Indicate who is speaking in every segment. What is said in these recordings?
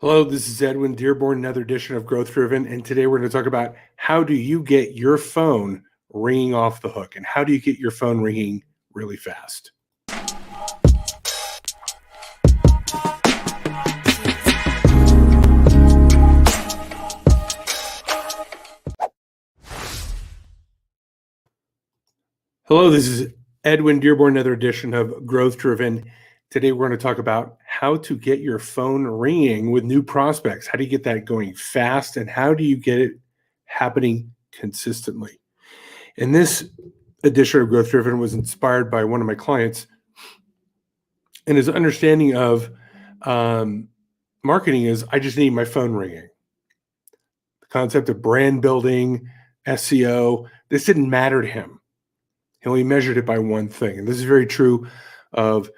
Speaker 1: Hello, this is Edwin Dearborn, another edition of Growth Driven. And today we're going to talk about how do you get your phone ringing off the hook and how do you get your phone ringing really fast? Hello, this is Edwin Dearborn, another edition of Growth Driven. Today we're going to talk about how to get your phone ringing with new prospects. How do you get that going fast and how do you get it happening consistently? And this edition of Growth Driven was inspired by one of my clients and his understanding of marketing is I just need my phone ringing. The concept of brand building, SEO, this didn't matter to him. He only measured it by one thing. And this is very true of,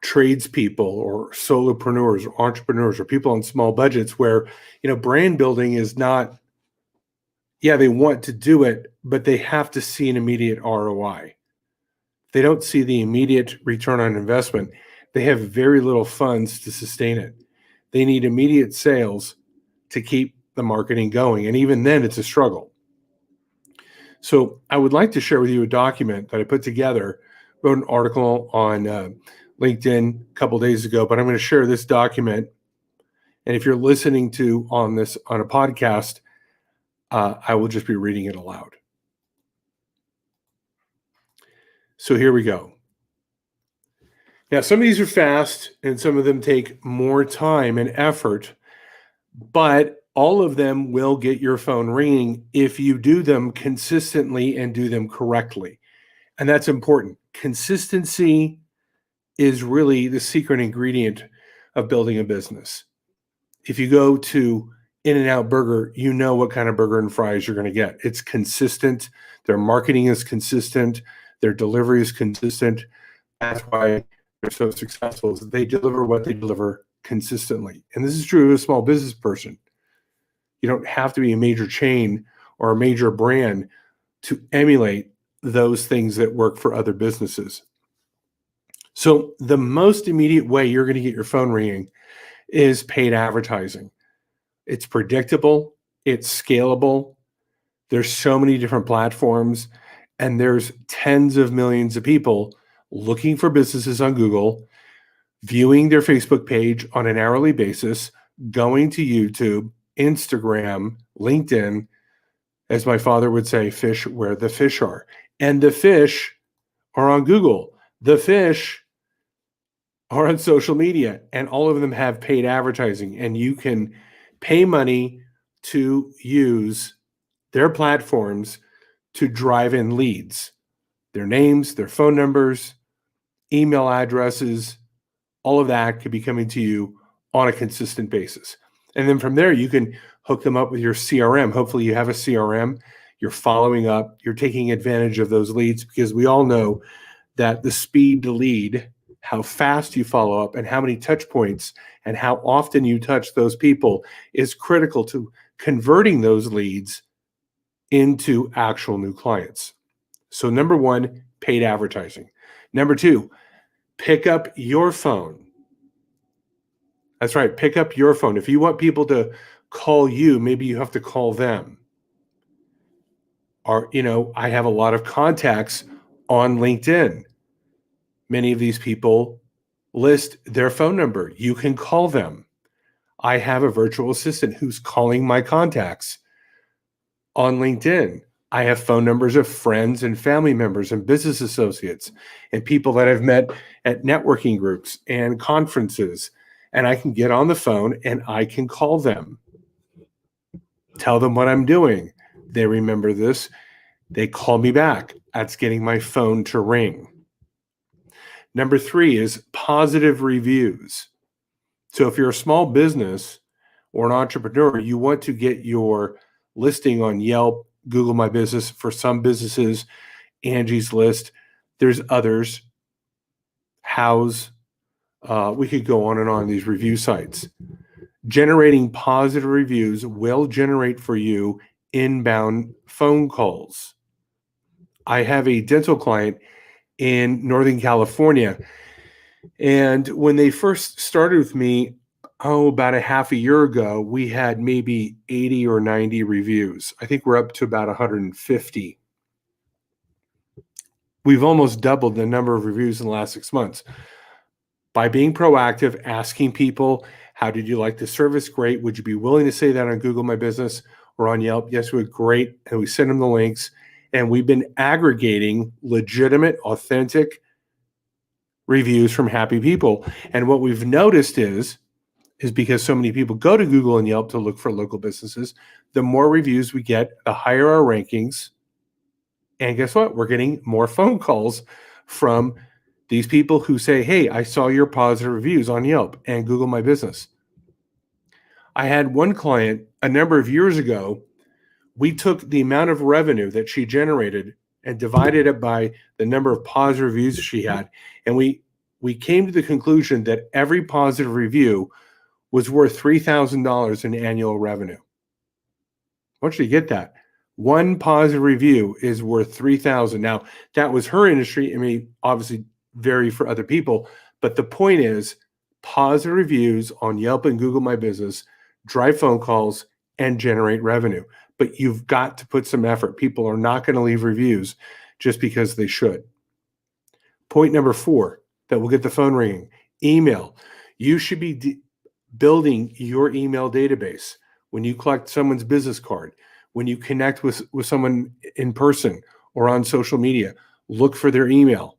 Speaker 1: tradespeople or solopreneurs or entrepreneurs or people on small budgets where, brand building is not, they want to do it, but they have to see an immediate ROI. If they don't see the immediate return on investment, they have very little funds to sustain it. They need immediate sales to keep the marketing going. And even then, it's a struggle. So I would like to share with you a document that I put together, wrote an article on LinkedIn a couple days ago, but I'm going to share this document. And if you're listening on a podcast, I will just be reading it aloud. So here we go. Now, some of these are fast and some of them take more time and effort, but all of them will get your phone ringing if you do them consistently and do them correctly. And that's important. Consistency is really the secret ingredient of building a business. If you go to In-N-Out Burger, you know what kind of burger and fries you're going to get. It's consistent. Their marketing is consistent. Their delivery is consistent. That's why they're so successful. Is that they deliver what they deliver consistently. And this is true of a small business person. You don't have to be a major chain or a major brand to emulate those things that work for other businesses. So the most immediate way you're going to get your phone ringing is paid advertising. It's predictable, it's scalable. There's so many different platforms, and there's tens of millions of people looking for businesses on Google, viewing their Facebook page on an hourly basis, going to YouTube, Instagram, LinkedIn, as my father would say, fish where the fish are. And the fish are on Google. The fish are on social media, and all of them have paid advertising. And you can pay money to use their platforms to drive in leads, their names, their phone numbers, email addresses, all of that could be coming to you on a consistent basis. And then from there, you can hook them up with your CRM. Hopefully you have a CRM, you're following up, you're taking advantage of those leads, because we all know that the speed to lead, how fast you follow up and how many touch points and how often you touch those people is critical to converting those leads into actual new clients. So number one, paid advertising. Number two, pick up your phone. That's right. Pick up your phone. If you want people to call you, maybe you have to call them. Or, I have a lot of contacts on LinkedIn. Many of these people list their phone number. You can call them. I have a virtual assistant who's calling my contacts on LinkedIn. I have phone numbers of friends and family members and business associates and people that I've met at networking groups and conferences. And I can get on the phone and I can call them, tell them what I'm doing. They remember this. They call me back. That's getting my phone to ring. Number three is positive reviews. So if you're a small business or an entrepreneur, you want to get your listing on Yelp, Google My Business. For some businesses, Angie's List. There's others. House. We could go on and on these review sites. Generating positive reviews will generate for you inbound phone calls. I have a dental client in Northern California, and when they first started with me, about a half a year ago, we had maybe 80 or 90 reviews. I think we're up to about 150. We've almost doubled the number of reviews in the last 6 months. By being proactive, asking people, how did you like the service? Great. Would you be willing to say that on Google My Business or on Yelp? Yes, we would. Great. And we send them the links. And we've been aggregating legitimate, authentic reviews from happy people. And what we've noticed is because so many people go to Google and Yelp to look for local businesses, the more reviews we get, the higher our rankings. And guess what? We're getting more phone calls from these people who say, hey, I saw your positive reviews on Yelp and Google My Business. I had one client a number of years ago. We took the amount of revenue that she generated and divided it by the number of positive reviews she had. And we came to the conclusion that every positive review was worth $3,000 in annual revenue. I want you to get that. One positive review is worth $3,000. Now, that was her industry. I mean, obviously vary for other people, but the point is positive reviews on Yelp and Google My Business drive phone calls and generate revenue. But you've got to put some effort. People are not going to leave reviews just because they should. Point number 4 that will get the phone ringing, email. You should be building your email database. When you collect someone's business card, when you connect with someone in person or on social media, look for their email.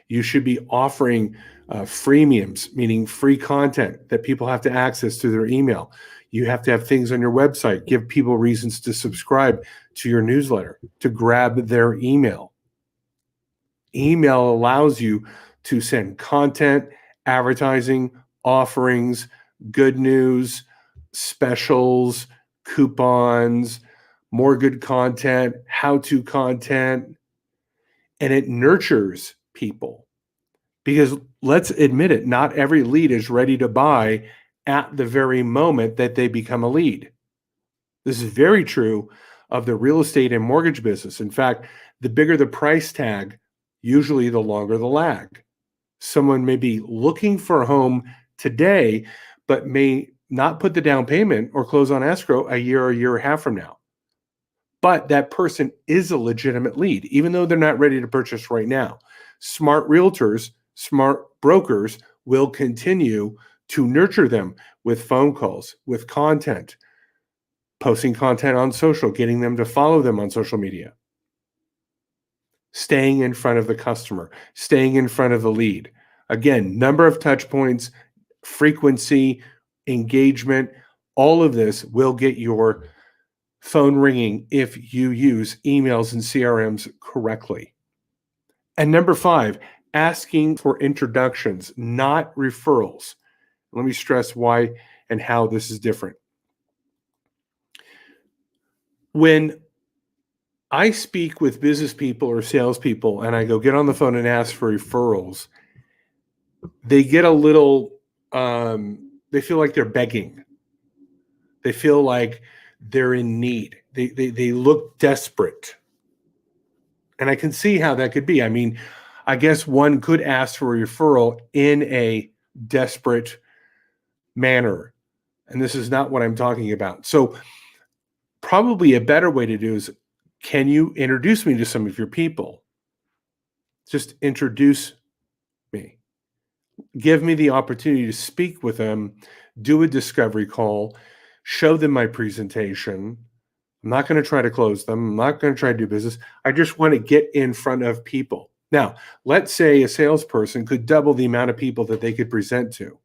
Speaker 1: You should be offering freemiums, meaning free content that people have to access through their email. You have to have things on your website, give people reasons to subscribe to your newsletter, to grab their email. Email allows you to send content, advertising, offerings, good news, specials, coupons, more good content, how-to content, and it nurtures people. Because let's admit it, not every lead is ready to buy at the very moment that they become a lead. This is very true of the real estate and mortgage business. In fact, the bigger the price tag, usually the longer the lag. Someone may be looking for a home today, but may not put the down payment or close on escrow a year and a half from now. But that person is a legitimate lead, even though they're not ready to purchase right now. Smart realtors, smart brokers will continue to nurture them with phone calls, with content, posting content on social, getting them to follow them on social media, staying in front of the customer, staying in front of the lead. Again, number of touch points, frequency, engagement, all of this will get your phone ringing if you use emails and CRMs correctly. And number 5, asking for introductions, not referrals. Let me stress why and how this is different. When I speak with business people or salespeople and I go get on the phone and ask for referrals, they get a little, they feel like they're begging. They feel like they're in need. They look desperate. And I can see how that could be. I mean, I guess one could ask for a referral in a desperate manner. And this is not what I'm talking about. So probably a better way to do is, can you introduce me to some of your people? Just introduce me. Give me the opportunity to speak with them, do a discovery call, show them my presentation. I'm not going to try to close them. I'm not going to try to do business. I just want to get in front of people. Now, let's say a salesperson could double the amount of people that they could present to.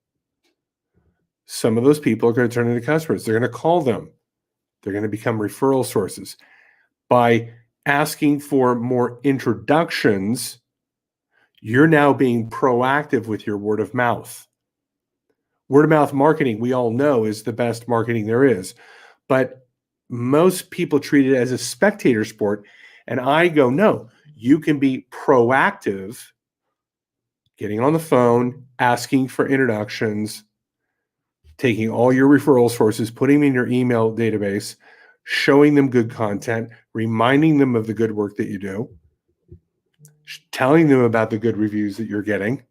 Speaker 1: Some of those people are going to turn into customers. They're going to call them. They're going to become referral sources. By asking for more introductions, you're now being proactive with your word of mouth. Word of mouth marketing, we all know, is the best marketing there is. But most people treat it as a spectator sport. And I go, no, you can be proactive, getting on the phone, asking for introductions, taking all your referral sources, putting them in your email database, showing them good content, reminding them of the good work that you do, telling them about the good reviews that you're getting,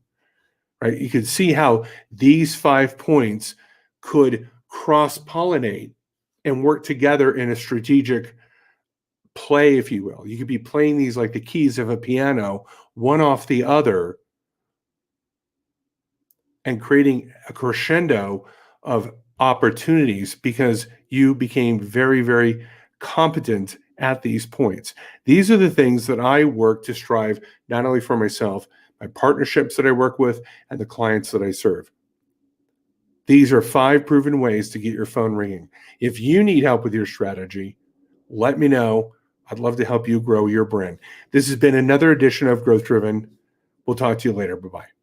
Speaker 1: right? You could see how these 5 points could cross-pollinate and work together in a strategic play, if you will. You could be playing these like the keys of a piano, one off the other, and creating a crescendo of opportunities because you became very, very competent at these points. These are the things that I work to strive not only for myself, my partnerships that I work with, and the clients that I serve. These are 5 proven ways to get your phone ringing. If you need help with your strategy, let me know. I'd love to help you grow your brand. This has been another edition of Growth Driven. We'll talk to you later. Bye-bye.